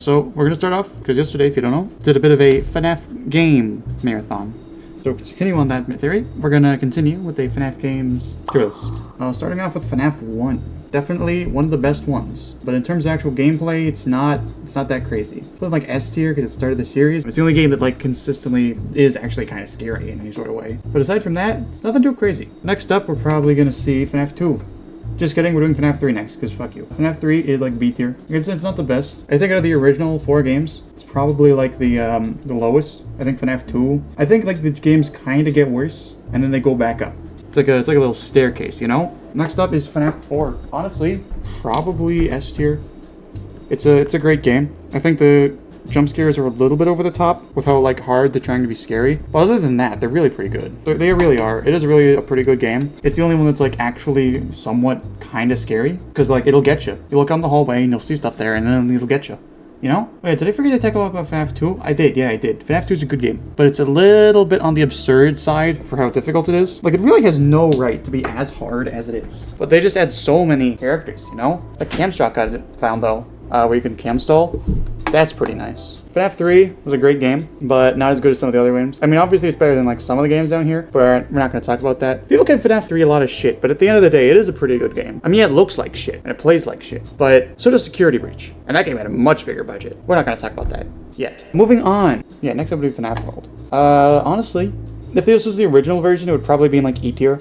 So we're going to start off, because yesterday, if you don't know, did a bit of a FNAF game marathon. So to continue on that theory, we're going to continue with a FNAF games tier list. Starting off with FNAF 1. Definitely one of the best ones. But in terms of actual gameplay, it's not that crazy. It's like S tier because it started the series. It's the only game that like consistently is actually kind of scary in any sort of way. But aside from that, it's nothing too crazy. Next up, we're probably going to see FNAF 2. Just kidding, we're doing FNAF 3 next, because fuck you. FNAF 3 is like B tier. It's not the best. I think out of the original 4 games, it's probably like the lowest. I think FNAF 2. I think like the games kind of get worse, and then they go back up. It's like a little staircase, you know? Next up is FNAF 4. Honestly, probably S tier. It's a great game. I think the jump scares are a little bit over the top with how like hard they're trying to be scary. But other than that, they're really pretty good. They really are. It is really a pretty good game. It's the only one that's like actually somewhat kind of scary because like it'll get you. You look on the hallway and you'll see stuff there and then it'll get you. You know? Wait, did I forget to talk about FNAF 2? I did, yeah, I did. FNAF 2 is a good game, but it's a little bit on the absurd side for how difficult it is. Like, it really has no right to be as hard as it is. But they just add so many characters, you know? The cam shot got found, though, where you can cam stall. That's pretty nice. FNAF 3 was a great game, but not as good as some of the other games. I mean, obviously it's better than like some of the games down here, but we're not going to talk about that. People give FNAF 3 a lot of shit, but at the end of the day, it is a pretty good game. I mean, yeah, it looks like shit, and it plays like shit, but so does Security Breach. And that game had a much bigger budget. We're not going to talk about that yet. Moving on. Yeah, next up would be FNAF World. Honestly, if this was the original version, it would probably be in like E tier.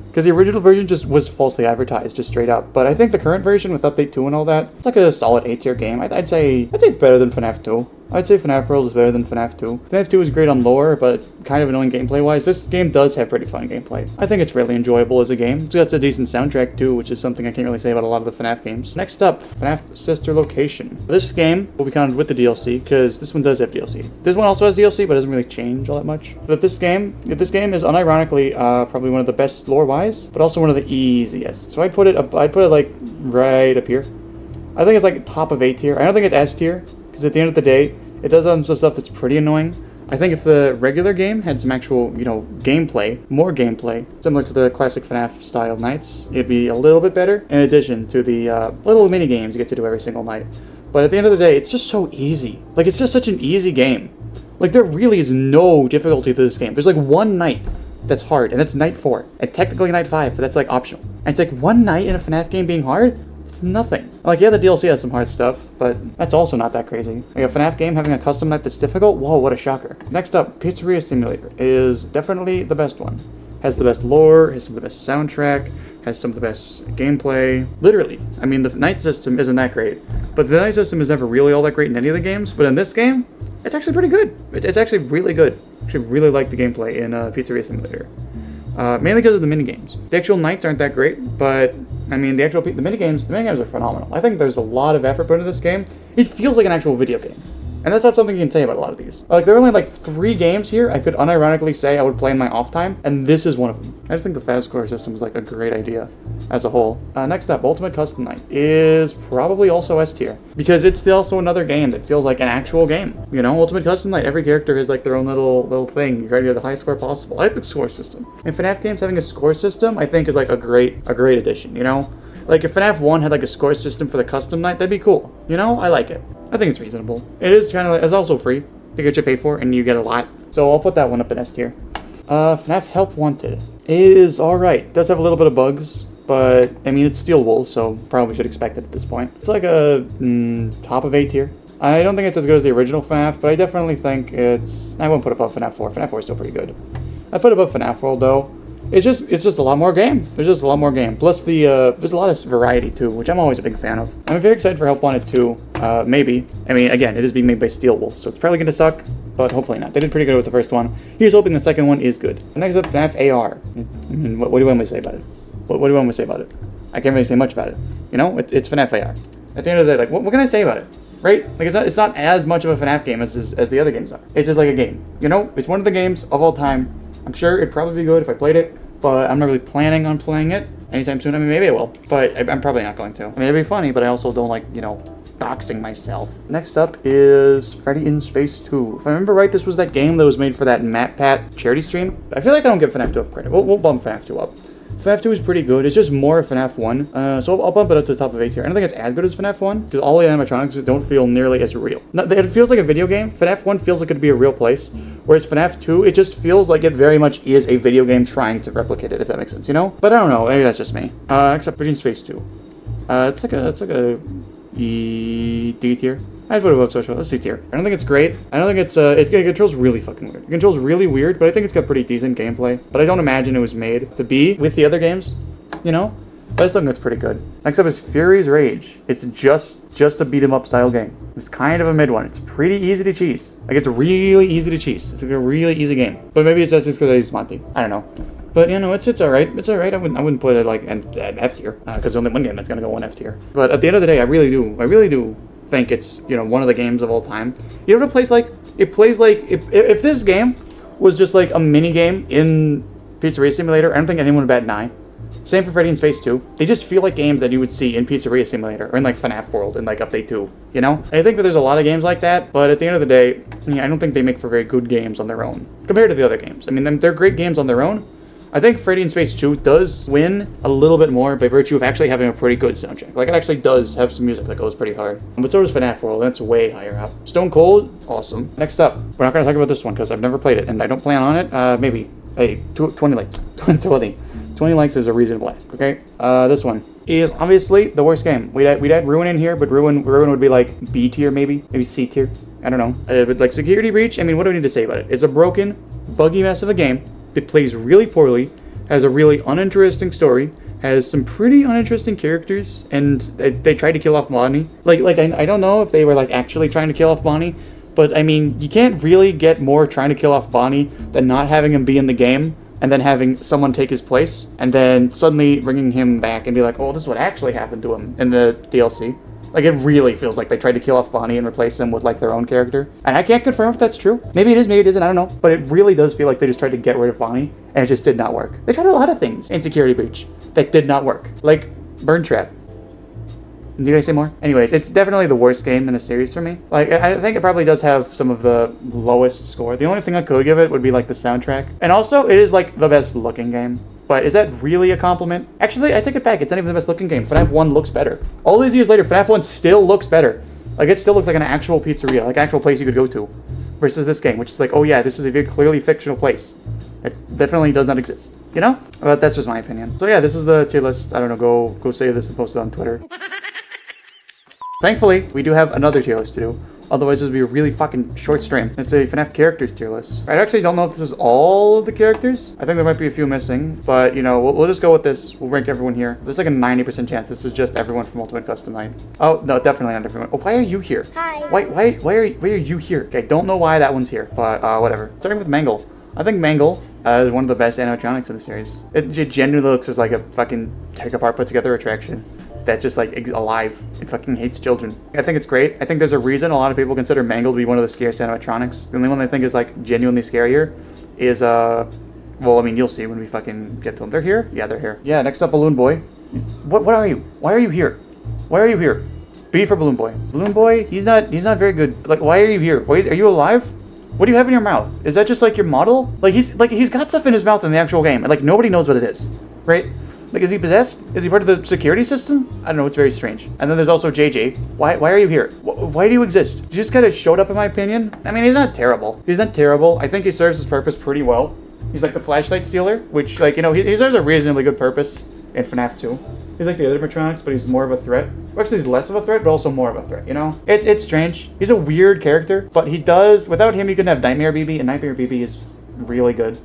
Because the original version just was falsely advertised, just straight up. But I think the current version with Update 2 and all that, it's like a solid A tier game. I'd say it's better than FNAF 2. I'd say FNAF World is better than FNAF 2. FNAF 2 is great on lore, but kind of annoying gameplay-wise. This game does have pretty fun gameplay. I think it's really enjoyable as a game. It's got a decent soundtrack too, which is something I can't really say about a lot of the FNAF games. Next up, FNAF Sister Location. This game will be counted with the DLC, because this one does have DLC. This one also has DLC, but it doesn't really change all that much. But this game is unironically probably one of the best lore-wise, but also one of the easiest. So I'd put it like right up here. I think it's like top of A tier. I don't think it's S tier, because at the end of the day, it does have some stuff that's pretty annoying. I think if the regular game had some actual, more gameplay, similar to the classic FNAF style nights, it'd be a little bit better, in addition to the little mini games you get to do every single night. But at the end of the day, it's just so easy. Like, it's just such an easy game. Like, there really is no difficulty to this game. There's like one night that's hard, and that's night 4, and technically night 5, but that's like optional. And it's like one night in a FNAF game being hard? It's nothing. Like, yeah, the DLC has some hard stuff, but that's also not that crazy. Like, a FNAF game having a custom night that's difficult? Whoa, what a shocker. Next up, Pizzeria Simulator is definitely the best one. Has the best lore, has some of the best soundtrack, has some of the best gameplay. Literally. I mean, the night system isn't that great, but the night system is never really all that great in any of the games, but in this game, it's actually pretty good. It's actually really good. I actually really like the gameplay in Pizzeria Simulator. Mainly because of the minigames. The actual nights aren't that great, but I mean, the minigames are phenomenal. I think there's a lot of effort put into this game. It feels like an actual video game. And that's not something you can say about a lot of these. Like, there are only like 3 games here I could unironically say I would play in my off time, and this is one of them. I just think the fast score system is like a great idea as a whole. Next up, Ultimate Custom Night is probably also S tier, because it's also another game that feels like an actual game. You know, Ultimate Custom Night, every character has like their own little thing. You try to get the highest score possible. I like the score system. And FNAF games having a score system, I think, is like a great addition, you know? Like, if FNAF 1 had like a score system for the custom night, that'd be cool. You know, I like it. I think it's reasonable. It is kind of like, it's also free. You get what you pay for, and you get a lot. So I'll put that one up in S tier. FNAF Help Wanted is alright. It does have a little bit of bugs, but I mean, it's stealable, so probably should expect it at this point. It's like a top of A tier. I don't think it's as good as the original FNAF, but I definitely think I won't put it above FNAF 4. FNAF 4 is still pretty good. I put it above FNAF World though. It's just a lot more game. There's just a lot more game. Plus there's a lot of variety too, which I'm always a big fan of. I'm very excited for Help Wanted 2. Maybe. I mean, again, it is being made by Steelwolf, so it's probably gonna suck, but hopefully not. They did pretty good with the first one. Here's hoping the second one is good. Next up, FNAF AR. I mean, what do you want me to say about it? What do you want me to say about it? I can't really say much about it. You know, it's FNAF AR. At the end of the day, like, what can I say about it? Right? Like, it's not as much of a FNAF game as the other games are. It's just like a game. You know, it's one of the games of all time. I'm sure it'd probably be good if I played it, but I'm not really planning on playing it anytime soon. I mean, maybe I will, but I'm probably not going to. I mean, it'd be funny, but I also don't like, doxing myself. Next up is Freddy in Space 2. If I remember right, this was that game that was made for that MatPat charity stream. I feel like I don't give FNAF 2 enough credit. We'll bump FNAF 2 up. FNAF 2 is pretty good. It's just more FNAF 1. So I'll bump it up to the top of A tier. I don't think it's as good as FNAF 1, because all the animatronics don't feel nearly as real. It feels like a video game. FNAF 1 feels like it'd be a real place, whereas FNAF 2, it just feels like it very much is a video game trying to replicate it, if that makes sense, you know? But I don't know, maybe that's just me. Next up, Virgin Space 2. It's like a D tier. I'd put it above social. Let's C tier. I don't think it's great. I don't think it's it controls really fucking weird. It controls really weird, but I think it's got pretty decent gameplay. But I don't imagine it was made to be with the other games, you know? But I still think it's pretty good. Next up is Fury's Rage. It's just a beat 'em up style game. It's kind of a mid one. It's pretty easy to cheese. Like, it's really easy to cheese. It's like a really easy game. But maybe it's just because he's Monty. I don't know. But, you know, it's alright. It's alright. I wouldn't put it like an F tier, because there's only one game that's gonna go on F tier. But at the end of the day, I really do think it's, you know, one of the games of all time. You know what it plays like if this game was just like a mini game in Pizzeria Simulator, I don't think anyone would bat an eye. Same for Freddy in Space 2. They just feel like games that you would see in Pizzeria Simulator or in like FNAF World in like Update 2, you know? And I think that there's a lot of games like that, but at the end of the day, yeah, I don't think they make for very good games on their own compared to the other games. I mean, they're great games on their own. I think Freddy in Space 2 does win a little bit more by virtue of actually having a pretty good soundtrack. Like, it actually does have some music that goes pretty hard. But so does FNAF World, and that's way higher up. Stone Cold, awesome. Next up, we're not going to talk about this one because I've never played it, and I don't plan on it. Maybe, hey, 20 likes. 20 likes is a reasonable ask, okay? This one is obviously the worst game. We'd add Ruin in here, but Ruin would be like B tier maybe C tier. I don't know. But like Security Breach, I mean, what do we need to say about it? It's a broken, buggy mess of a game. It plays really poorly, has a really uninteresting story, has some pretty uninteresting characters, and they tried to kill off Bonnie. I don't know if they were like actually trying to kill off Bonnie, but I mean, you can't really get more trying to kill off Bonnie than not having him be in the game, and then having someone take his place, and then suddenly bringing him back and be like, oh, this is what actually happened to him in the DLC. Like, it really feels like they tried to kill off Bonnie and replace him with, like, their own character. And I can't confirm if that's true. Maybe it is, maybe it isn't, I don't know. But it really does feel like they just tried to get rid of Bonnie, and it just did not work. They tried a lot of things in Security Breach that did not work. Like, Burn Trap. Did I say more? Anyways, it's definitely the worst game in the series for me. Like, I think it probably does have some of the lowest score. The only thing I could give it would be, like, the soundtrack. And also, it is, like, the best looking game. But is that really a compliment? Actually, I take it back. It's not even the best looking game. FNAF 1 looks better. All these years later, FNAF 1 still looks better. Like, it still looks like an actual pizzeria, like an actual place you could go to. Versus this game, which is like, oh yeah, this is a very clearly fictional place. That definitely does not exist. You know? But that's just my opinion. So yeah, this is the tier list. I don't know, go save this and post it on Twitter. Thankfully, we do have another tier list to do. Otherwise, this would be a really fucking short stream. It's a FNAF characters tier list. I actually don't know if this is all of the characters. I think there might be a few missing, but you know, we'll just go with this. We'll rank everyone here. There's like a 90% chance this is just everyone from Ultimate Custom Night. Oh, no, definitely not everyone. Oh, why are you here? Hi. Why are you here? Okay, don't know why that one's here, but whatever. Starting with Mangle. I think Mangle is one of the best animatronics in the series. It genuinely looks just like a fucking take apart, put together attraction that's just like alive and fucking hates children. I think it's great. I think there's a reason a lot of people consider Mangle to be one of the scariest animatronics. The only one I think is like genuinely scarier is well, I mean, you'll see when we fucking get to them. They're here? Yeah, they're here. Yeah, next up, Balloon Boy. What are you? Why are you here? Why are you here? B for Balloon Boy. Balloon Boy, he's not very good. Like, why are you here? Are you alive? What do you have in your mouth? Is that just like your model? Like he's got stuff in his mouth in the actual game, and like nobody knows what it is, right? Like, is he possessed? Is he part of the security system? I don't know, it's very strange. And then there's also JJ. Why are you here? Why do you exist? You just kind of showed up in my opinion. I mean, he's not terrible. He's not terrible. I think he serves his purpose pretty well. He's like the flashlight stealer, which, like, you know, he serves a reasonably good purpose in FNAF 2. He's like the other animatronics, but he's more of a threat. Or actually, he's less of a threat, but also more of a threat, you know? It's strange. He's a weird character, but he does, without him, you can have Nightmare BB, and Nightmare BB is really good.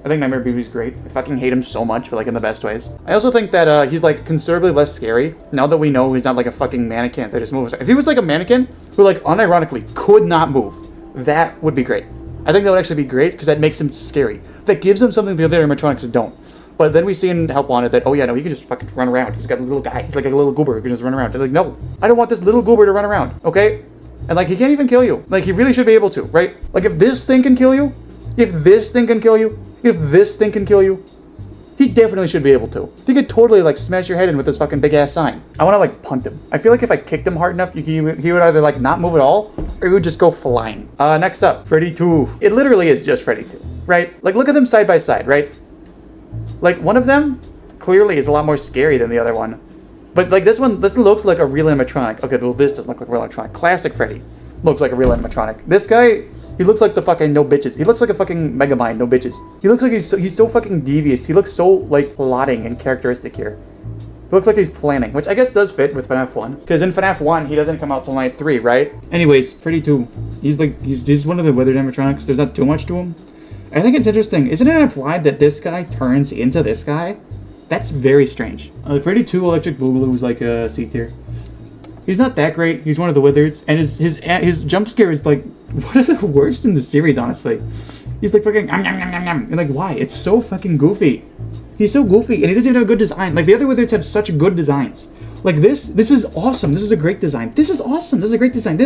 I think Nightmare BB is great. I fucking hate him so much, but like in the best ways. I also think that he's like considerably less scary now that we know he's not like a fucking mannequin that just moves. If he was like a mannequin who like unironically could not move, that would be great. I think that would actually be great because that makes him scary. That gives him something the other animatronics don't. But then we see in Help Wanted that, oh yeah, no, he can just fucking run around. He's got a little guy. He's like a little goober who can just run around. They're like, no, I don't want this little goober to run around, okay? And like, he can't even kill you. Like, he really should be able to, right? Like, if this thing can kill you, if this thing can kill you, if this thing can kill you, he definitely should be able to. He could totally like smash your head in with this fucking big ass sign. I want to like punt him. I feel like if I kicked him hard enough, he would either like not move at all, or he would just go flying. Next up, Freddy 2. It literally is just Freddy 2, right? Like, look at them side by side, right? Like, one of them clearly is a lot more scary than the other one. But like this one looks like a real animatronic. Okay, well this doesn't look like a real animatronic. Classic Freddy looks like a real animatronic. This guy, he looks like the fucking no bitches. He looks like a fucking Megamind, no bitches. He looks like he's so fucking devious. He looks so like plotting and characteristic here. He looks like he's planning, which I guess does fit with FNAF 1. Because in FNAF 1, he doesn't come out till night 3, right? Anyways, Freddy 2. He's one of the weathered animatronics. There's not too much to him. I think it's interesting. Isn't it implied that this guy turns into this guy? That's very strange. Freddy 2 Electric Boogaloo is like a C tier. He's not that great. He's one of the wizards, and his jump scare is like one of the worst in the series, honestly. He's like fucking and like why? It's so fucking goofy. He's so goofy, and he doesn't even have a good design. Like the other wizards have such good designs. Like this is awesome. This is a great design. This is awesome. This is a great design.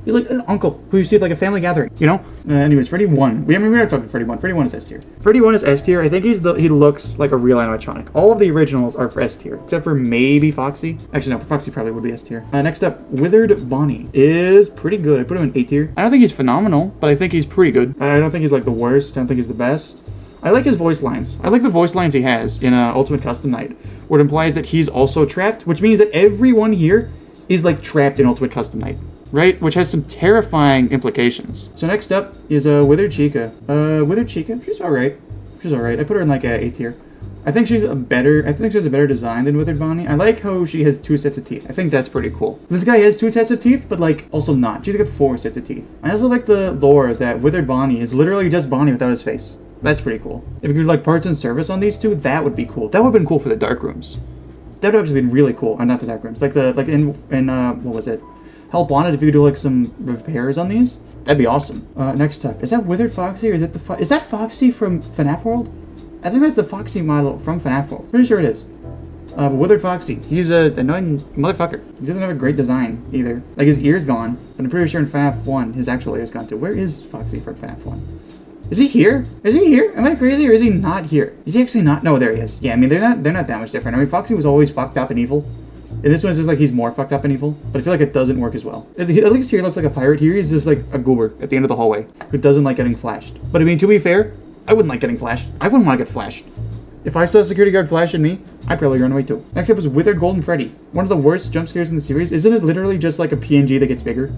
He's like an uncle who you see at like a family gathering, you know? Anyways, Freddy 1. We're not talking Freddy 1. Freddy 1 is S tier. Freddy 1 is S tier. I think he looks like a real animatronic. All of the originals are for S tier, except for maybe Foxy. Actually, no, Foxy probably would be S tier. Next up, Withered Bonnie is pretty good. I put him in A tier. I don't think he's phenomenal, but I think he's pretty good. I don't think he's like the worst. I don't think he's the best. I like his voice lines. I like the voice lines he has in Ultimate Custom Night, where it implies that he's also trapped, which means that everyone here is like trapped in Ultimate Custom Night. Right? Which has some terrifying implications. So next up is Withered Chica. Withered Chica? She's alright. She's alright. I put her in like a A tier. I think she has a better design than Withered Bonnie. I like how she has 2 sets of teeth. I think that's pretty cool. This guy has 2 sets of teeth, but like also not. She's got 4 sets of teeth. I also like the lore that Withered Bonnie is literally just Bonnie without his face. That's pretty cool. If you could like parts and service on these two, that would be cool. That would have been cool for the dark rooms. That would have actually been really cool. Or not the dark rooms. Like in what was it? Help Wanted, if you could do like some repairs on these, that'd be awesome. Next up, is that Withered Foxy or is it is that Foxy from FNAF World? I think that's the Foxy model from FNAF World. Pretty sure it is. But Withered Foxy, he's an annoying motherfucker. He doesn't have a great design either. Like his ear's gone, but I'm pretty sure in FNAF 1 his actual ear's gone too. Where is Foxy from FNAF 1? Is he here? Is he here? Am I crazy or is he not here? Is he actually not? No, there he is. Yeah, I mean they're not that much different. I mean Foxy was always fucked up and evil. And this one's just like he's more fucked up and evil, but I feel like it doesn't work as well. At least here he looks like a pirate. Here he's just like a goober at the end of the hallway who doesn't like getting flashed. But I mean, to be fair, I wouldn't like getting flashed. I wouldn't want to get flashed. If I saw a security guard flashing me, I'd probably run away too. Next up is Withered Golden Freddy. One of the worst jump scares in the series. Isn't it literally just like a PNG that gets bigger?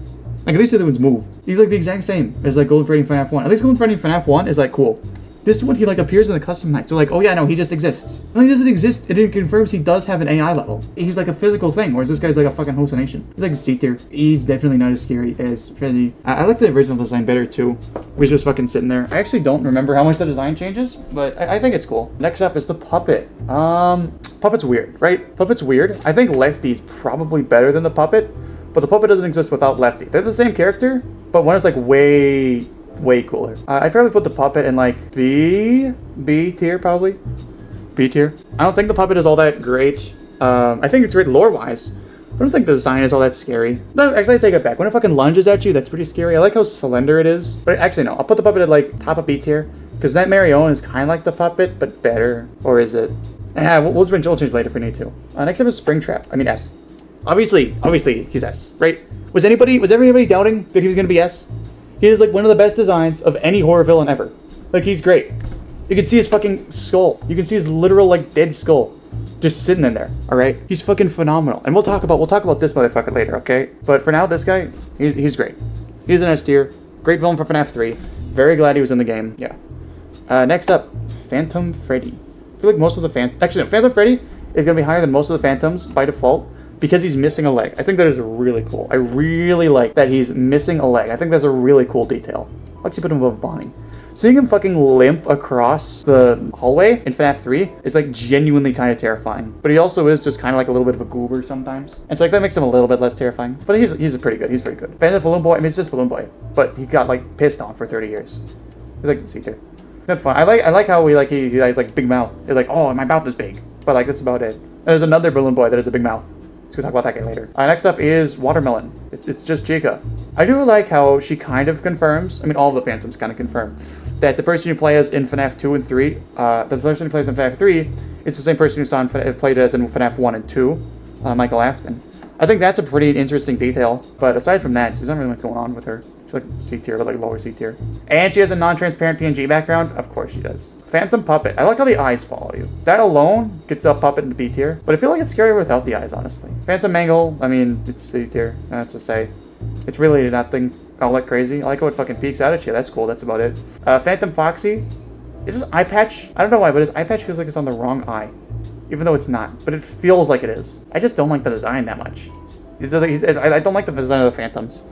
Like at least the other ones move. He's like the exact same as like Golden Freddy in FNAF 1. At least Golden Freddy in FNAF 1 is like cool. This one, he like appears in the custom night. So like, oh yeah, no, he just exists. No, he doesn't exist. It confirms he does have an AI level. He's like a physical thing, whereas this guy's like a fucking hallucination. He's like a C tier. He's definitely not as scary as Freddy. I like the original design better too. We're just fucking sitting there. I actually don't remember how much the design changes, but I think it's cool. Next up is the puppet. Puppet's weird, right? Puppet's weird. I think Lefty's probably better than the puppet, but the puppet doesn't exist without Lefty. They're the same character, but one is like way cooler. I'd probably put the puppet in like B tier probably. B tier. I don't think the puppet is all that great. I think it's great lore-wise. I don't think the design is all that scary. No, actually I take it back. When it fucking lunges at you, that's pretty scary. I like how slender it is. But actually no, I'll put the puppet at like top of B tier. Because that Marion is kind of like the puppet, but better. Or is it? We'll change later if we need to. Next up is Springtrap. I mean S. Obviously he's S, right? Was everybody doubting that he was gonna be S? He is like one of the best designs of any horror villain ever. Like he's great. You can see his fucking skull. You can see his literal like dead skull just sitting in there. All right, he's fucking phenomenal. And we'll talk about this motherfucker later, okay? But for now, this guy, he's great. He's an S tier. Great villain for FNAF 3. Very glad he was in the game. Yeah. Next up, Phantom Freddy. I feel like most of the Phantom Freddy is gonna be higher than most of the Phantoms by default. Because he's missing a leg. I think that is really cool. I really like that he's missing a leg. I think that's a really cool detail. I'll actually put him above Bonnie. Seeing him fucking limp across the hallway in FNAF 3 is like genuinely kind of terrifying. But he also is just kind of like a little bit of a goober sometimes. And so like that makes him a little bit less terrifying. But he's pretty good. He's pretty good. Bandit Balloon Boy, I mean it's just Balloon Boy. But he got like pissed on for 30 years. He's like C tier. That's fun. I like how he has like big mouth. It's like, oh, my mouth is big. But like that's about it. There's another Balloon Boy that has a big mouth. We'll talk about that guy later. Next up is Watermelon. It's just Chica. I do like how she kind of confirms, I mean all the Phantoms kind of confirm, that the person you play as in FNAF 2 and 3, the person who plays in FNAF 3 is the same person who played as in FNAF 1 and 2, Michael Afton. I think that's a pretty interesting detail. But aside from that, there's not really much going on with her. She's like C tier, but like lower C tier. And she has a non-transparent PNG background. Of course she does. Phantom Puppet. I like how the eyes follow you. That alone gets a puppet into B tier. But I feel like it's scarier without the eyes, honestly. Phantom Mangle, I mean, it's C tier. That's to say. It's really nothing all that crazy. I like how it fucking peeks out at you. That's cool. That's about it. Phantom Foxy. Is this eye patch? I don't know why, but his eye patch feels like it's on the wrong eye. Even though it's not. But it feels like it is. I just don't like the design that much. I don't like the design of the Phantoms.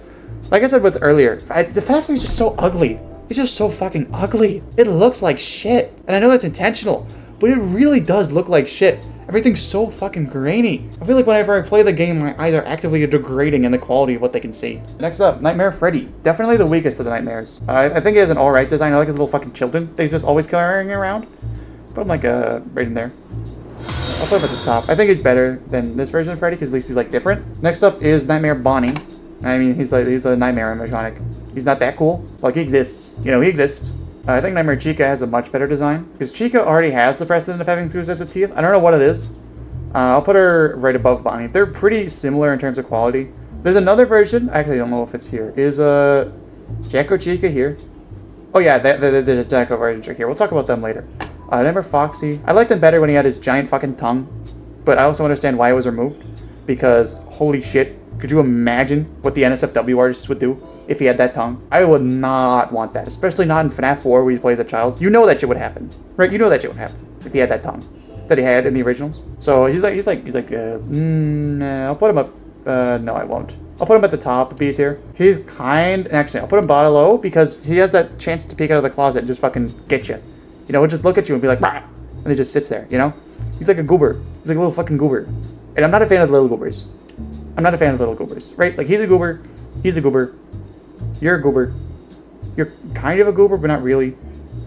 Like I said with earlier, the FNAF 3 is just so ugly. It's just so fucking ugly. It looks like shit. And I know that's intentional, but it really does look like shit. Everything's so fucking grainy. I feel like whenever I play the game, my eyes are actively degrading in the quality of what they can see. Next up, Nightmare Freddy. Definitely the weakest of the nightmares. I think he has an alright design. I like his little fucking children that he's just always carrying around. Put him like right in there. I'll put him at the top. I think he's better than this version of Freddy because at least he's like different. Next up is Nightmare Bonnie. I mean, he's a nightmare animatronic. He's not that cool. Like, he exists. You know, he exists. I think Nightmare Chica has a much better design. Because Chica already has the precedent of having two sets of teeth. I don't know what it is. I'll put her right above Bonnie. They're pretty similar in terms of quality. There's another version. Actually, I don't know if it's here. Is Jacko Chica here? Oh yeah, the Jacko version here. We'll talk about them later. Nightmare Foxy. I liked him better when he had his giant fucking tongue. But I also understand why it was removed. Because, holy shit. Could you imagine what the NSFW artists would do if he had that tongue? I would not want that, especially not in FNAF 4 where he plays a child. You know that shit would happen, right? You know that shit would happen if he had that tongue that he had in the originals. So I'll put him up. No, I won't. I'll put him at the top, B tier. He's actually, I'll put him bottom low because he has that chance to peek out of the closet and just fucking get you. You know, he'll just look at you and be like, bah! And he just sits there, you know? He's like a goober. He's like a little fucking goober. And I'm not a fan of the little goobers. I'm not a fan of little goobers, right? Like, he's a goober. He's a goober. You're a goober. You're kind of a goober, but not really.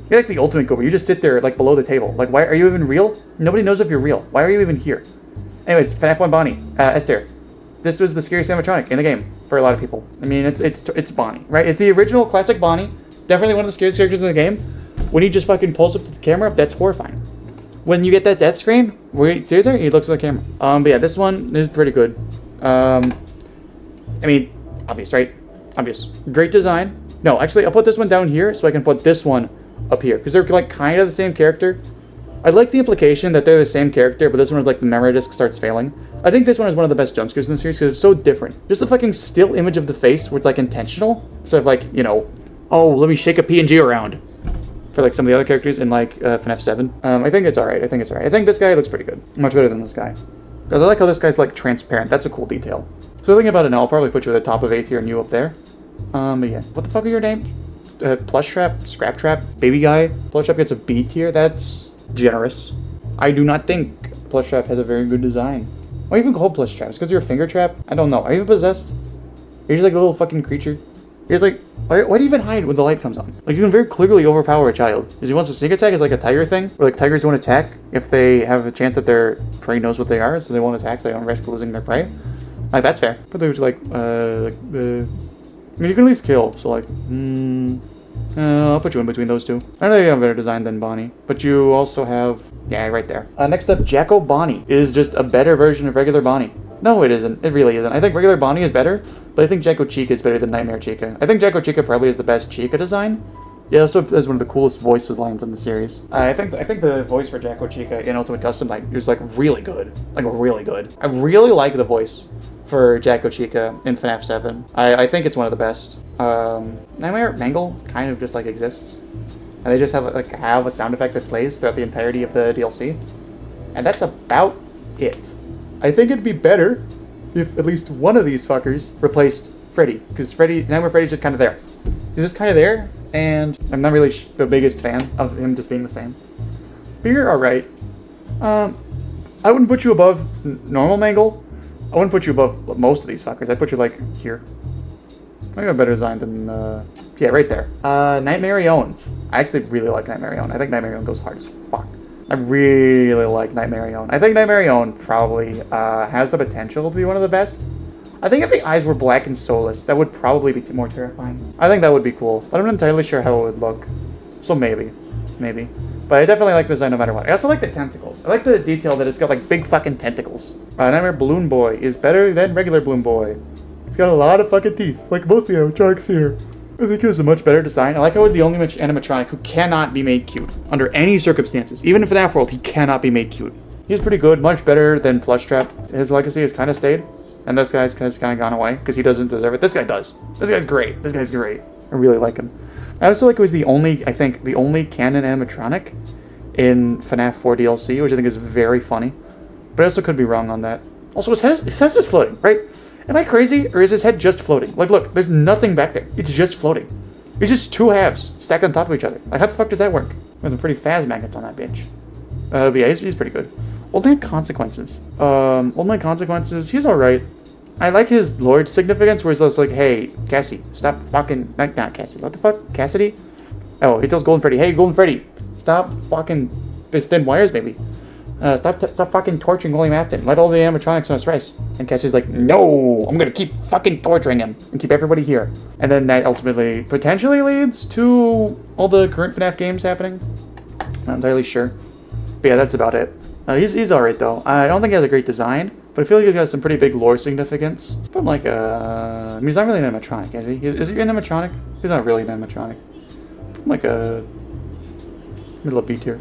You're like the ultimate goober. You just sit there, like, below the table. Like, why are you even real? Nobody knows if you're real. Why are you even here? Anyways, FNAF 1 Bonnie. Esther. This was the scariest animatronic in the game for a lot of people. I mean, it's Bonnie, right? It's the original classic Bonnie. Definitely one of the scariest characters in the game. When he just fucking pulls up the camera, that's horrifying. When you get that death screen, where he looks at the camera. But yeah, this one is pretty good. I mean, obvious, right? Obvious. Great design. No, actually, I'll put this one down here so I can put this one up here. Because they're, like, kind of the same character. I like the implication that they're the same character, but this one is, like, the memory disk starts failing. I think this one is one of the best jump scares in the series because it's so different. Just the fucking still image of the face where it's, like, intentional. Instead of, like, you know, oh, let me shake a PNG around. For, like, some of the other characters in, like, FNAF 7. I think it's alright. I think this guy looks pretty good. Much better than this guy. Because I like how this guy's, like, transparent. That's a cool detail. So thinking about it now, I'll probably put you at the top of A tier and you up there. But yeah. What the fuck are your name? Plush Trap? Scrap Trap? Baby Guy? Plush Trap gets a B tier? That's generous. I do not think Plush Trap has a very good design. Why even call Plush Trap? It's because you're a finger trap? I don't know. Are you even possessed? You're just like a little fucking creature. You're just like, why do you even hide when the light comes on? Like, you can very clearly overpower a child. Because he wants to sneak attack is like a tiger thing. Where, like, tigers won't attack if they have a chance that their prey knows what they are. So they won't attack so they don't risk losing their prey. Like, that's fair. But there's like, I mean, you can at least kill. So, like, I'll put you in between those two. I know you have a better design than Bonnie. But you also have, yeah, right there. Next up, Jacko Bonnie is just a better version of regular Bonnie. No, it isn't. It really isn't. I think regular Bonnie is better, but I think Jacko Chica is better than Nightmare Chica. I think Jacko Chica probably is the best Chica design. Yeah, also has one of the coolest voice lines in the series. I think the voice for Jacko Chica in Ultimate Custom Night is like really good. Like really good. I really like the voice for Jacko Chica in FNAF 7. I think it's one of the best. Nightmare Mangle kind of just like exists. And they just have a sound effect that plays throughout the entirety of the DLC. And that's about it. I think it'd be better if at least one of these fuckers replaced Freddy. Because Nightmare Freddy's just kind of there. He's just kind of there, and I'm not really the biggest fan of him just being the same. But you're alright. I wouldn't put you above normal Mangle. I wouldn't put you above most of these fuckers. I'd put you, like, here. I have a better design than, yeah, right there. Nightmare Own. I actually really like Nightmare Own. I think Nightmare Own goes hard as fuck. I really like Nightmare Own. I think Nightmare Own probably has the potential to be one of the best. I think if the eyes were black and soulless, that would probably be more terrifying. I think that would be cool, but I'm not entirely sure how it would look. So maybe. maybe. But I definitely like the design no matter what. I also like the tentacles. I like the detail that it's got like big fucking tentacles. Nightmare Balloon Boy is better than regular Balloon Boy. He's got a lot of fucking teeth, like most of the animatronics here. I think it was a much better design. I like how he's the only animatronic who cannot be made cute under any circumstances. Even in FNAF World, he cannot be made cute. He's pretty good, much better than Plushtrap. His legacy has kind of stayed, and this guy's kind of gone away because he doesn't deserve it. This guy does. This guy's great. This guy's great. I really like him. I also like he was the only, I think, the only canon animatronic in FNAF 4 DLC, which I think is very funny. But I also could be wrong on that. Also, his head is floating, right? Am I crazy, or is his head just floating? Like, look, there's nothing back there. It's just floating. It's just two halves stacked on top of each other. Like, how the fuck does that work? There's some pretty fast magnets on that bitch. But yeah, he's pretty good. Old Man Consequences. Old Man Consequences, he's alright. I like his lore significance, where he's just like, hey, Cassie, stop fucking... Not Cassie, what the fuck? Cassidy? Oh, he tells Golden Freddy, hey, Golden Freddy, stop fucking... There's thin wires, maybe. Stop fucking torturing William Afton. Let all the animatronics on his rest. And Cassie's like, no, I'm gonna keep fucking torturing him and keep everybody here. And then that ultimately potentially leads to all the current FNAF games happening. Not entirely sure. But yeah, that's about it. He's alright though. I don't think he has a great design, but I feel like he's got some pretty big lore significance. From like I mean, he's not really an animatronic, is he? Is he an animatronic? He's not really an animatronic. From like a middle of B tier.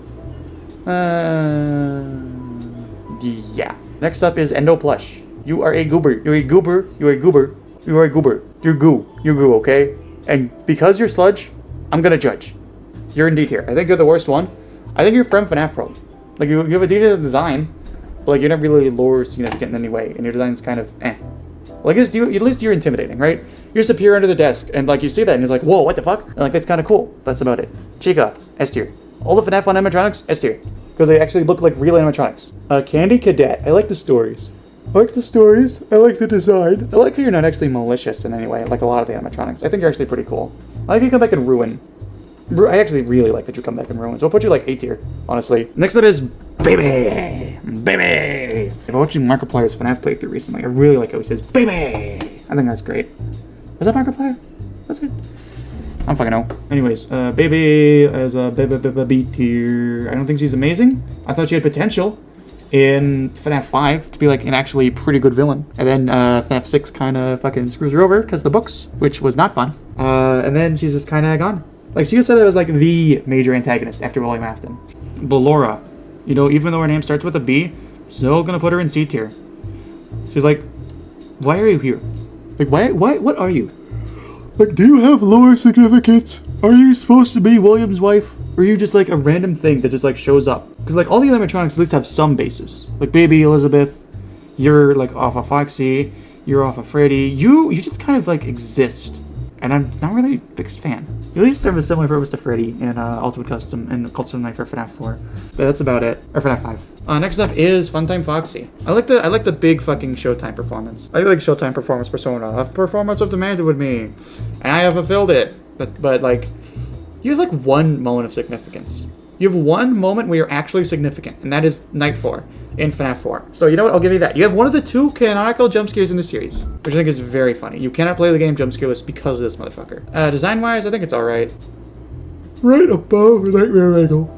Yeah. Next up is Endo Plush. You are a goober. You're a goober. You're a goober. You are a goober. You're goo. You're goo, okay? And because you're sludge, I'm gonna judge. You're in D tier. I think you're the worst one. I think you're from FNAF World. Like, you have a detailed design, but like, you're not really lore significant in any way, and your design's kind of eh. Like, at least you're intimidating, right? You just appear under the desk, and like, you see that, and it's like, whoa, what the fuck? And like, that's kind of cool. That's about it. Chica, S tier. All the FNAF 1 animatronics, S tier. Because they actually look like real animatronics. Candy Cadet, I like the stories. I like the stories, I like the design. I like how you're not actually malicious in any way, like a lot of the animatronics. I think you're actually pretty cool. I like you come back and ruin. I actually really like that you come back and ruin. So I'll put you like A tier, honestly. Next up is Baby! Baby! I've been watching Markiplier's FNAF playthrough recently. I really like how he says, Baby! I think that's great. Is that Markiplier? That's good. I don't fucking know. Anyways, Baby as a B tier. I don't think she's amazing. I thought she had potential in FNAF 5 to be like an actually pretty good villain. And then FNAF 6 kind of fucking screws her over because the books, which was not fun. And then she's just kind of gone. Like, she just said it was like the major antagonist after William Afton. Ballora. You know, even though her name starts with a B, still gonna put her in C tier. She's like, why are you here? Like, what are you? Like, do you have lore significance? Are you supposed to be William's wife? Or are you just like a random thing that just like shows up? Because like all the animatronics at least have some basis. Like Baby Elizabeth, you're like off of Foxy, you're off of Freddy. You just kind of like exist. And I'm not really a big fan. You at least serve a similar purpose to Freddy in Ultimate Custom and Custom Night for FNAF 4. But that's about it. Or FNAF 5. Next up is Funtime Foxy. I like the big fucking Showtime performance. I like Showtime performance persona. A performance of demanded with me. And I have fulfilled it. But like, you have like one moment of significance. You have one moment where you're actually significant, and that is Night 4 in FNAF 4. So you know what, I'll give you that. You have one of the two canonical jump scares in the series, which I think is very funny. You cannot play the game jump scareless because of this motherfucker. Design-wise, I think it's alright. Right above Nightmare Mangle.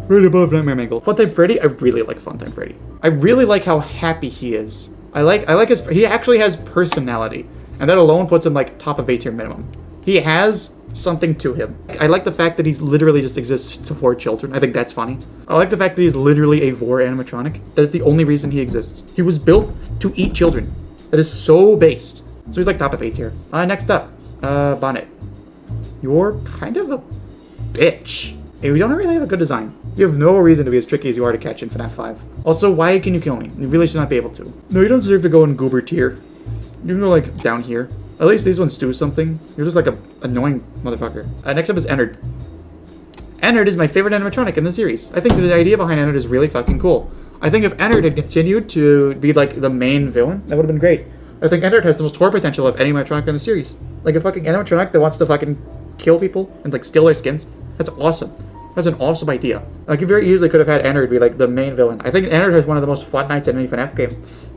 Right above Nightmare Mangle. Funtime Freddy, I really like Funtime Freddy. I really like how happy he is. I like his, he actually has personality, and that alone puts him like top of A tier minimum. He has something to him. I like the fact that he's literally just exists to 4 children. I think that's funny. I like the fact that he's literally a vor animatronic. That is the only reason he exists. He was built to eat children. That is so based. So he's like top of A tier. Next up, Bonnet. You're kind of a bitch. Hey, we don't really have a good design. You have no reason to be as tricky as you are to catch in FNAF 5. Also, why can you kill me? You really should not be able to. No, you don't deserve to go in Goober tier. You can go like down here. At least these ones do something. You're just like a annoying motherfucker. Next up is Ennard. Ennard is my favorite animatronic in the series. I think the idea behind Ennard is really fucking cool. I think if Ennard had continued to be like the main villain, that would have been great. I think Ennard has the most horror potential of any animatronic in the series. Like a fucking animatronic that wants to fucking kill people and like steal their skins. That's awesome. That's an awesome idea. Like, you very easily could have had Ennard be like the main villain. I think Ennard has one of the most fun nights in any FNAF game.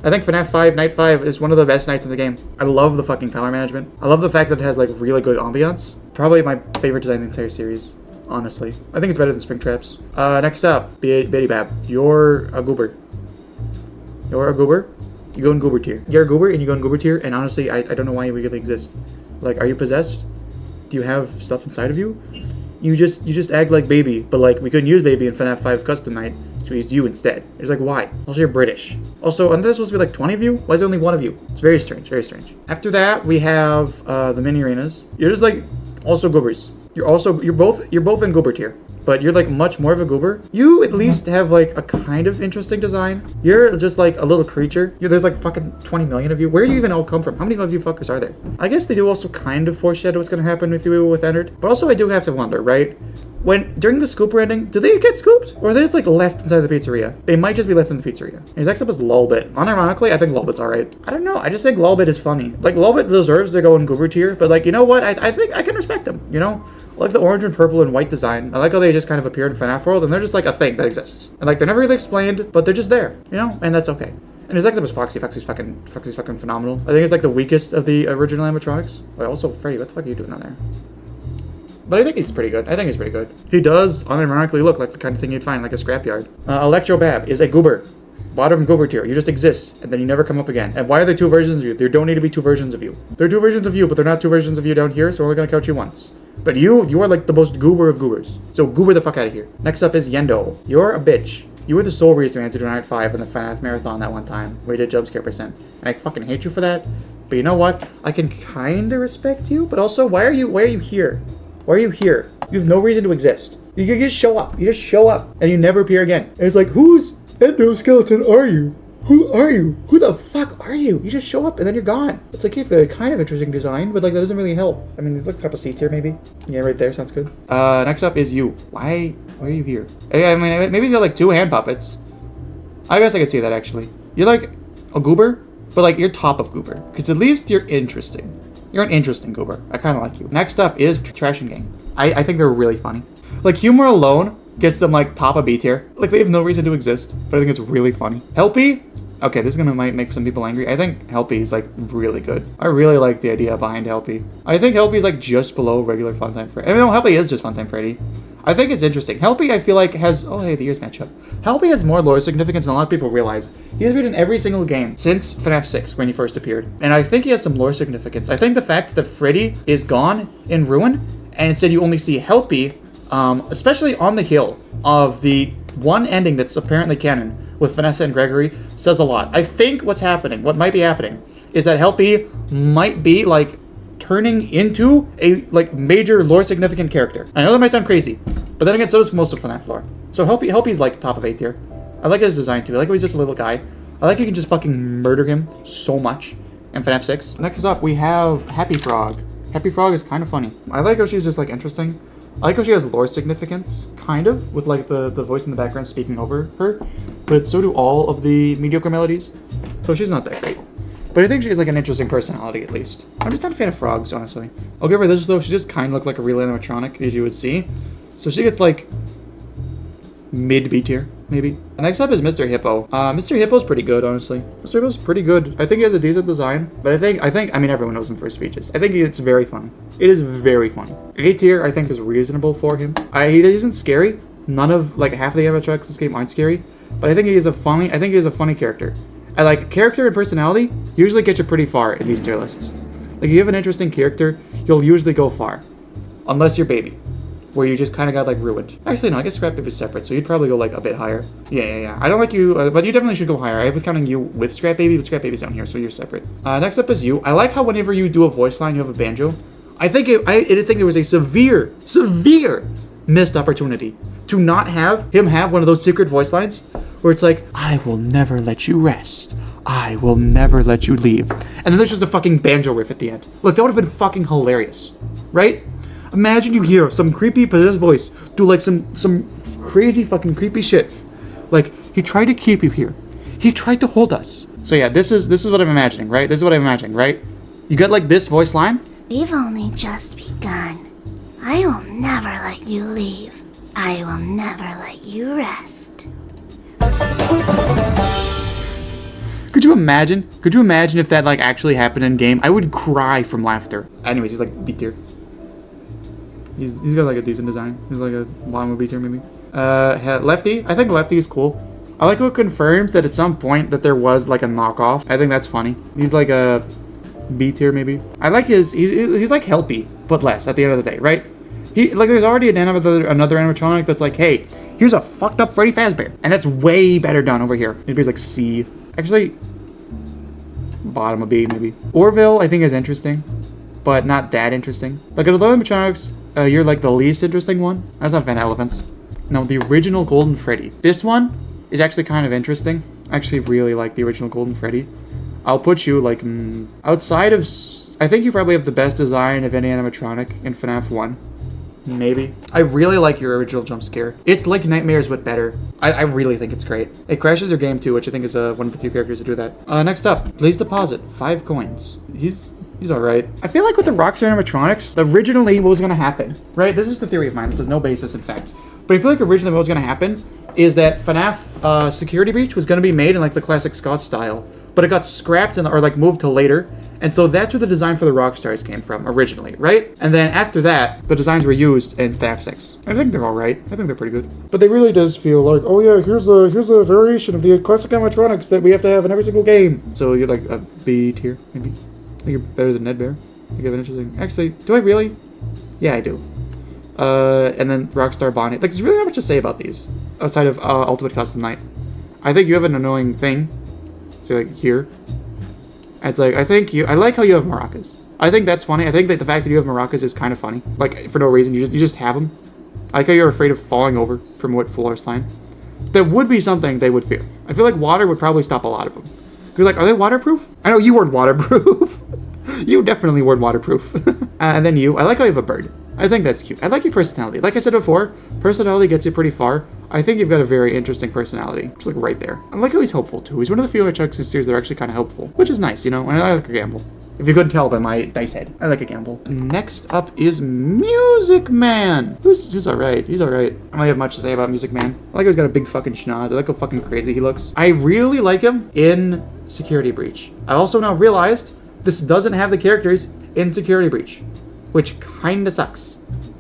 I think FNAF 5, Night 5 is one of the best nights in the game. I love the fucking power management. I love the fact that it has like really good ambiance. Probably my favorite design in the entire series. honestly. I think it's better than Springtraps. Next up, Bitty Bab. You're a goober. You're a goober? You go in goober tier. You're a goober and you go in goober tier, and honestly, I don't know why you really exist. Like, are you possessed? Do you have stuff inside of you? You just act like baby, but like, we couldn't use baby in FNAF 5 custom night, so we used you instead. It's like, why? Also, you're British. Also, aren't there supposed to be like 20 of you? Why is there only one of you? It's very strange, very strange. After that, we have the mini arenas. You're just like, also goobers. You're both in goober tier. But you're like much more of a goober. You at least have like a kind of interesting design. You're just like a little creature. There's like fucking 20 million of you. Where do you even all come from? How many of you fuckers are there? I guess they do also kind of foreshadow what's gonna happen with you with Ennard. But also I do have to wonder, right? During the scooper ending, do they get scooped? Or are they just like left inside the pizzeria? They might just be left in the pizzeria. His next up is Lolbit. Unironically, I think Lolbit's alright. I don't know, I just think Lolbit is funny. Like, Lolbit deserves to go in goober tier, but like, you know what? I think I can respect him, you know? I like the orange and purple and white design. I like how they just kind of appear in FNAF World, and they're just like a thing that exists. And like, they're never really explained, but they're just there, you know? And that's okay. And his next up is Foxy. Foxy's fucking phenomenal. I think it's like the weakest of the original animatronics. Wait, also, Freddy, what the fuck are you doing down there? But I think he's pretty good. He does unironically look like the kind of thing you'd find like a scrapyard. Electro Bab is a goober. Bottom goober tier. You just exist, and then you never come up again. And why are there two versions of you? There don't need to be two versions of you. There are two versions of you, but they're not two versions of you down here, so we're only gonna count you once. But you are like the most goober of goobers. So goober the fuck out of here. Next up is Yendo. You're a bitch. You were the sole reason we had to do Night 5 in the FNAF Marathon that one time, where you did jump scare percent. And I fucking hate you for that. But you know what? I can kinda respect you, but also, why are you here? Why are you here? You have no reason to exist. You just show up. You just show up, and you never appear again. And it's like, whose endoskeleton are you? Who are you? Who the fuck are you? You just show up and then you're gone. It's like, you have a kind of interesting design, but like, that doesn't really help. I mean, look up a C tier maybe. Yeah, right there, sounds good. Next up is you. Why are you here? I mean, maybe he's got like two hand puppets. I guess I could see that actually. You're like a goober, but like, you're top of goober. Because at least you're interesting. You're an interesting goober. I kind of like you. Next up is Trashing Gang. I think they're really funny. Like, humor alone gets them like top of B tier. Like, they have no reason to exist, but I think it's really funny. Helpy? Okay, this is might make some people angry. I think Helpy is like really good. I really like the idea behind Helpy. I think Helpy is like just below regular Funtime Freddy. I mean, no, Helpy is just Funtime Freddy. I think it's interesting. Helpy, I feel like, has... Oh, hey, the ears match up. Helpy has more lore significance than a lot of people realize. He has appeared in every single game since FNAF 6, when he first appeared. And I think he has some lore significance. I think the fact that Freddy is gone in Ruin, and instead you only see Helpy, especially on the hill of the one ending that's apparently canon with Vanessa and Gregory, says a lot. I think what might be happening, is that Helpy might be, like, turning into a like major lore significant character. I know that might sound crazy, but then again, so does most of FNAF lore. So Helpy's like top of A tier. I like his design too. I like how he's just a little guy. I like you can just fucking murder him so much in FNAF 6. Next up, we have Happy Frog. Happy Frog is kind of funny. I like how she's just like interesting. I like how she has lore significance, kind of, with like the voice in the background speaking over her, but so do all of the mediocre melodies. So she's not that great. But I think she has like an interesting personality at least. I'm just not a fan of frogs, honestly. I'll give her this though, she just kind of looked like a real animatronic, as you would see. So she gets like mid B tier, maybe. Next up is Mr. Hippo. Mr. Hippo's pretty good, honestly. Mr. Hippo's pretty good. I think he has a decent design, but I mean, everyone knows him for his speeches. I think it's very funny. It is very funny. A tier, I think, is reasonable for him. He isn't scary. None of like half of the animatronics in this game aren't scary, but I think he is a funny character. I like character and personality usually get you pretty far in these tier lists. Like, if you have an interesting character, you'll usually go far. Unless you're Baby, where you just kind of got like ruined. Actually, no, I guess Scrap Baby's separate, so you'd probably go like a bit higher. Yeah. I don't like you, but you definitely should go higher. I was counting you with Scrap Baby, but Scrap Baby's down here, so you're separate. Next up is you. I like how whenever you do a voice line, you have a banjo. I think it was a severe missed opportunity to not have him have one of those secret voice lines where it's like, I will never let you rest. I will never let you leave. And then there's just a fucking banjo riff at the end. Look, that would have been fucking hilarious, right? Imagine you hear some creepy possessed voice do like some crazy fucking creepy shit. Like, he tried to keep you here. He tried to hold us. So yeah, this is what I'm imagining, right? This is what I'm imagining, right? You got like this voice line. We've only just begun. I will never let you leave. I will never let you rest. Could you imagine? Could you imagine if that like actually happened in game? I would cry from laughter. Anyways, he's like B tier. He's got like a decent design. He's like a bottom B tier maybe. Lefty. I think Lefty is cool. I like how it confirms that at some point that there was like a knockoff. I think that's funny. He's like a B tier maybe. I like he's like Helpy, but less at the end of the day, right? There's already another animatronic that's like, hey, here's a fucked up Freddy Fazbear, and that's way better done over here. Maybe it's like C. Actually, bottom of B maybe. Orville I think is interesting, but not that interesting. Like of the animatronics, you're like the least interesting one. That's not Van Elephants. No, the original Golden Freddy. This one is actually kind of interesting. I actually really like the original Golden Freddy. I'll put you like outside of. I think you probably have the best design of any animatronic in FNAF 1. Maybe. I really like your original jump scare. It's like Nightmares but better. I really think it's great. It crashes your game too, which I think is one of the few characters to do that. Next up, please deposit 5 coins. He's alright. I feel like with the Rockstar animatronics, originally what was gonna happen, right? This is the theory of mine. This has no basis in fact. But I feel like originally what was gonna happen is that FNAF Security Breach was gonna be made in like the classic Scott style, but it got scrapped or like moved to later. And so that's where the design for the Rockstars came from originally, right? And then after that, the designs were used in FNAF 6. I think they're all right. I think they're pretty good. But they really does feel like, oh yeah, here's a variation of the classic animatronics that we have to have in every single game. So you're like a B tier, maybe. I think you're better than Ned Bear. You have an interesting. Actually, do I really? Yeah, I do. And then Rockstar Bonnie. Like, there's really not much to say about these outside of Ultimate Custom Night. I think you have an annoying thing. So like here. It's like, I like how you have maracas. I think that's funny. I think that the fact that you have maracas is kind of funny. Like, for no reason, you just have them. I like how you're afraid of falling over from what floor slime. That would be something they would fear. I feel like water would probably stop a lot of them. You're like, are they waterproof? I know you weren't waterproof. You definitely weren't waterproof. And then I like how you have a bird. I think that's cute. I like your personality. Like I said before, personality gets you pretty far. I think you've got a very interesting personality. Just like right there. I like how he's hopeful too. He's one of the few chucks in series that are actually kind of helpful, which is nice, you know. And I like a gamble. If you couldn't tell by my dice head, I like a gamble. Next up is Music Man. Who's alright. He's alright. I don't really have much to say about Music Man. I like how he's got a big fucking schnoz. I like how fucking crazy he looks. I really like him in Security Breach. I also now realized this doesn't have the characters in Security Breach, which kinda sucks.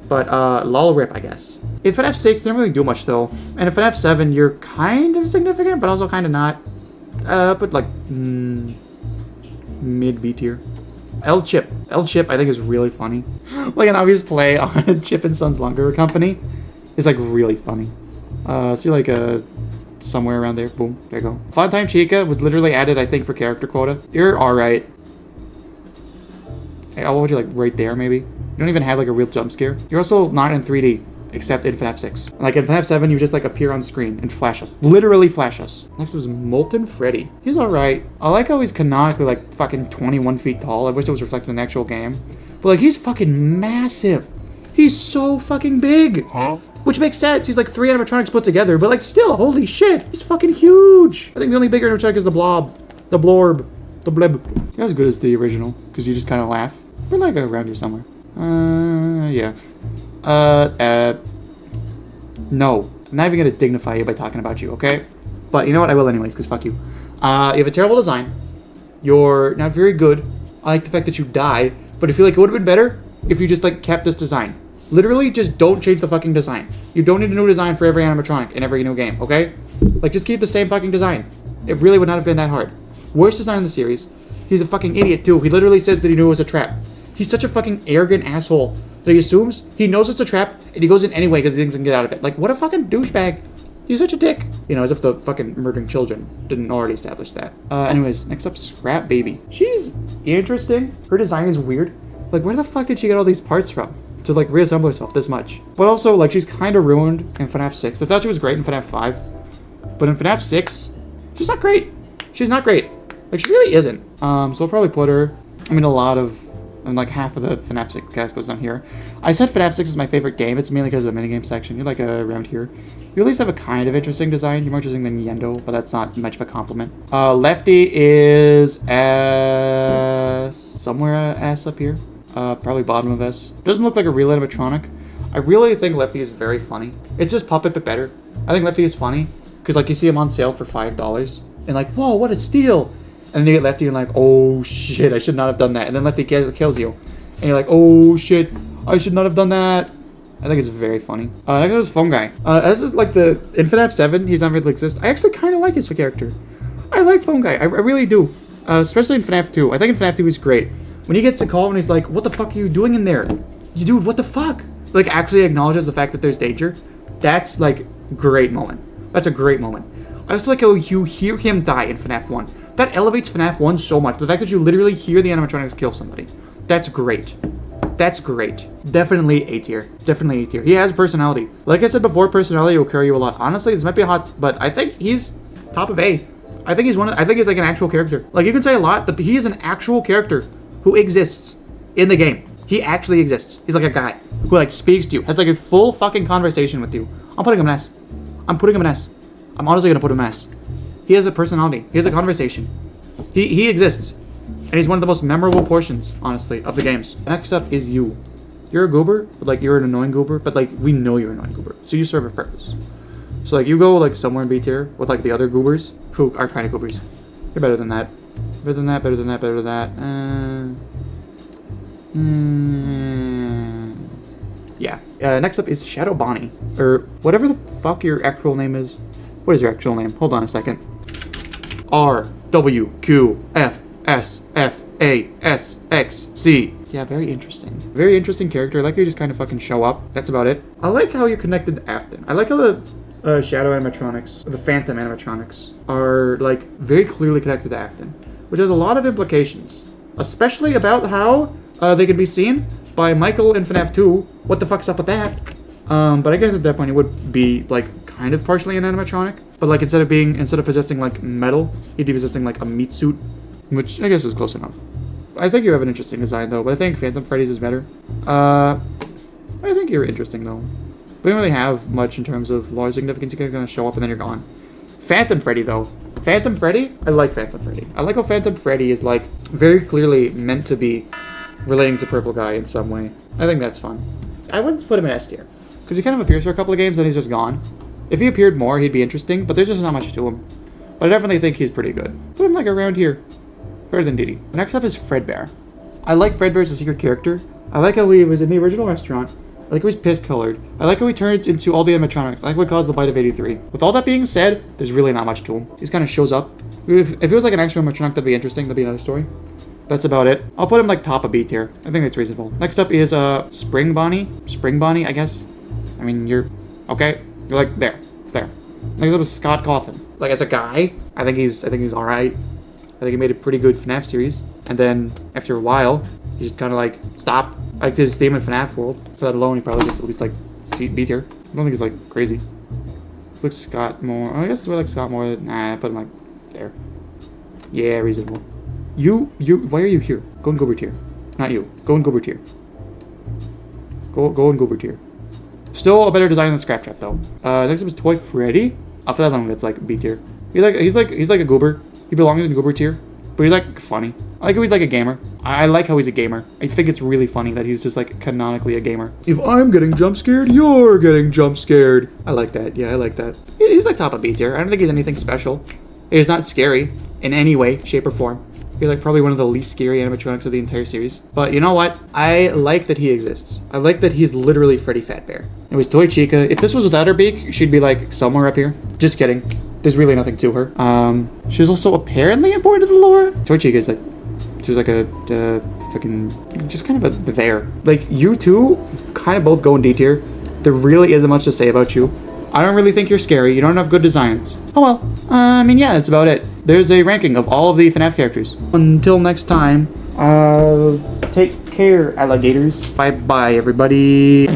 But, lol rip, I guess. In FNAF 6, they don't really do much, though. And in FNAF 7, you're kind of significant, but also kind of not. But, like, mid-B tier. L-Chip. L-Chip, I think, is really funny. Like, an obvious play on Chip and Sons Lumber Company is, like, really funny. So you're, like, somewhere around there. Boom. There you go. Fun Time Chica was literally added, I think, for character quota. You're alright. Hey, what would you like right there, maybe? You don't even have like a real jump scare. You're also not in 3D, except in FNAF 6. Like in FNAF 7, you just like appear on screen and flash us. Literally flash us. Next was Molten Freddy. He's alright. I like how he's canonically like fucking 21 feet tall. I wish it was reflected in the actual game. But like he's fucking massive. He's so fucking big. Huh? Which makes sense. He's like 3 animatronics put together, but like still, holy shit. He's fucking huge. I think the only bigger animatronic is the Blob. The Blorb. The Bleb. Not as good as the original, because you just kind of laugh. We're like around here somewhere. Yeah. No. I'm not even gonna dignify you by talking about you, okay? But you know what? I will anyways, because fuck you. You have a terrible design. You're not very good. I like the fact that you die, but I feel like it would have been better if you just, like, kept this design. Literally, just don't change the fucking design. You don't need a new design for every animatronic in every new game, okay? Like, just keep the same fucking design. It really would not have been that hard. Worst design in the series. He's a fucking idiot, too. He literally says that he knew it was a trap. He's such a fucking arrogant asshole that he assumes he knows it's a trap and he goes in anyway because he thinks he can get out of it. Like, what a fucking douchebag. He's such a dick. You know, as if the fucking murdering children didn't already establish that. Anyways, next up, Scrap Baby. She's interesting. Her design is weird. Like, where the fuck did she get all these parts from to, like, reassemble herself this much? But also, like, she's kind of ruined in FNAF 6. I thought she was great in FNAF 5. But in FNAF 6, she's not great. She's not great. Like, she really isn't. So we'll probably put her, I mean, a lot of, and like half of the FNAF 6 cast goes on here. I said FNAF 6 is my favorite game. It's mainly because of the minigame section. You're like around here. You at least have a kind of interesting design. You're more interesting than Yendo, but that's not much of a compliment. Lefty is S. Somewhere S up here. Probably bottom of S. Doesn't look like a real animatronic. I really think Lefty is very funny. It's just Puppet, but better. I think Lefty is funny because like you see him on sale for $5 and like, whoa, what a steal. And then you get Lefty and like, oh shit, I should not have done that. And then Lefty kills you. And you're like, oh shit, I should not have done that. I think it's very funny. Next up is Phone Guy. As is like the in FNAF 7, he's not really exist. I actually kind of like his character. I like Phone Guy. I really do. Especially in FNAF 2. I think in FNAF 2 he's great. When he gets a call and he's like, "What the fuck are you doing in there? You dude, what the fuck?" Like actually acknowledges the fact that there's danger. That's like great moment. That's a great moment. I also like how you hear him die in FNAF 1. That elevates FNAF 1 so much. The fact that you literally hear the animatronics kill somebody. That's great. That's great. Definitely A tier. Definitely A tier. He has personality. Like I said before, personality will carry you a lot. Honestly, this might be hot, but I think he's top of A. I think he's I think he's like an actual character. Like you can say a lot, but he is an actual character who exists in the game. He actually exists. He's like a guy who like speaks to you, has like a full fucking conversation with you. I'm putting him in S. I'm putting him in S. I'm honestly gonna put him in S. He has a personality. He has a conversation. He exists. And he's one of the most memorable portions, honestly, of the games. Next up is you. You're a goober, but like you're an annoying goober, but like we know you're an annoying goober. So you serve a purpose. So like you go like somewhere in B tier with like the other goobers who are kind of goobers. You're better than that. Better than that, better than that, better than that. Yeah. Next up is Shadow Bonnie. Or whatever the fuck your actual name is. What is your actual name? Hold on a second. RWQFSFASXC. Yeah, very interesting. Very interesting character. I like how you just kind of fucking show up. That's about it. I like how you're connected to Afton. I like how the shadow animatronics, the phantom animatronics, are like very clearly connected to Afton, which has a lot of implications, especially about how they can be seen by Michael in FNAF 2. What the fuck's up with that? But I guess at that point it would be like kind of partially an animatronic, but like instead of possessing like metal, he'd be possessing like a meat suit, which I guess is close enough. I think you have an interesting design though, but I think Phantom Freddy's is better. I think you're interesting though. We don't really have much in terms of lore significance. You're gonna show up and then you're gone. Phantom Freddy though. Phantom Freddy? I like Phantom Freddy. I like how Phantom Freddy is like very clearly meant to be relating to Purple Guy in some way. I think that's fun. I wouldn't put him in S tier, because he kind of appears for a couple of games, then he's just gone. If he appeared more, he'd be interesting, but there's just not much to him. But I definitely think he's pretty good. Put him like around here. Better than Didi. Next up is Fredbear. I like Fredbear as a secret character. I like how he was in the original restaurant. I like how he's piss-colored. I like how he turns into all the animatronics. I like what caused the bite of 83. With all that being said, there's really not much to him. He just kind of shows up. If he was like an actual animatronic, that'd be interesting. That'd be another story. That's about it. I'll put him like top of B tier. I think that's reasonable. Next up is Spring Bonnie. Spring Bonnie, I guess. I mean, you're okay. You're like there. Next up is Scott Coffin. Like as a guy, I think he's all right. I think he made a pretty good FNAF series. And then after a while, he just kind of like stopped. Like his theme in FNAF world. For that alone, he probably gets at least like B tier. I don't think he's like crazy. Looks Scott more. I guess do I like Scott more? Nah, I put him like there. Yeah, reasonable. You. Why are you here? Go in Goober tier. Not you. Go in Goober tier. Go in Goober tier. Still a better design than Scrap Trap though. Next up is Toy Freddy. After that one, it's like B tier. He's like a goober. He belongs in the goober tier, but he's like funny. I like how he's like a gamer. I like how he's a gamer. I think it's really funny that he's just like canonically a gamer. If I'm getting jump scared, you're getting jump scared. I like that. Yeah, I like that. He's like top of B tier. I don't think he's anything special. He's not scary in any way, shape, or form. He's like probably one of the least scary animatronics of the entire series. But you know what? I like that he exists. I like that he's literally Freddy Fazbear. It was Toy Chica. If this was without her beak, she'd be like somewhere up here. Just kidding. There's really nothing to her. She's also apparently important to the lore. Toy Chica is like, she's like a fucking, just kind of a there. Like you two kind of both go in D tier. There really isn't much to say about you. I don't really think you're scary. You don't have good designs. Oh well. I mean, yeah, that's about it. There's a ranking of all of the FNAF characters. Until next time, take care, alligators. Bye-bye, everybody.